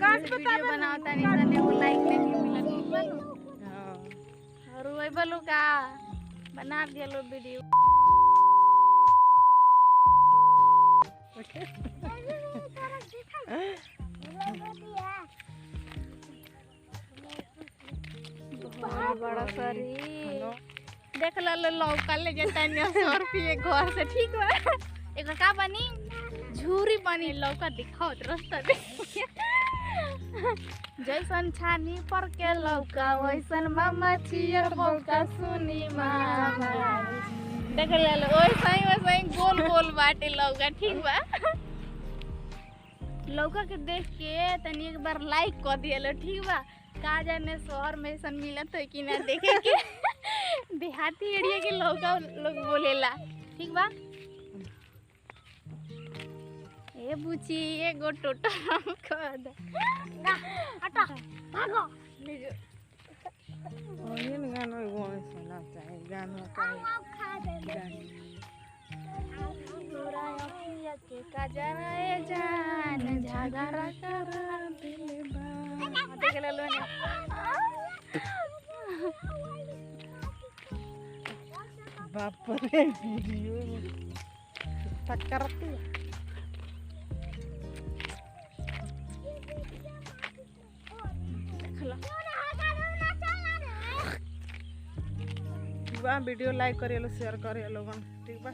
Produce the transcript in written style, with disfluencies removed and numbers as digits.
गाछ वीडियो बनावता नहीं सने वो लाइक नहीं मिलत बोलो हां और वही बोलो का बना दिया लो वीडियो बहुत बड़ा सरी देख लो लौका ले जाता है 100 रुपये घर से ठीक बा एक का बनी झूरी बनी लौका दिखाओ रास्ता में जैसन छानी पर के लौका वैसन मामा चियर मौका सुनी मामा देख लो वैसा ही गोल गोल बाटे लौका ठीक बा लौका के देख के तनी एक बार लाइक कर दिया ठीक बा का जाने शहर में ऐसा मिलत है कि ना देखे के देहाती एरिया के लौका लोग बोलेला ठीक बा ए बुची एगो टोटा कर दे हटा भागो ये गाना एगो सुना चाहिए गाना का के काजना ए जान झगड़ा कर दिल बा देख ले लो बाप रे वीडियो तक करती देख लो वीडियो लाइक करिए लो शेयर करिए लोगन ठीक बा।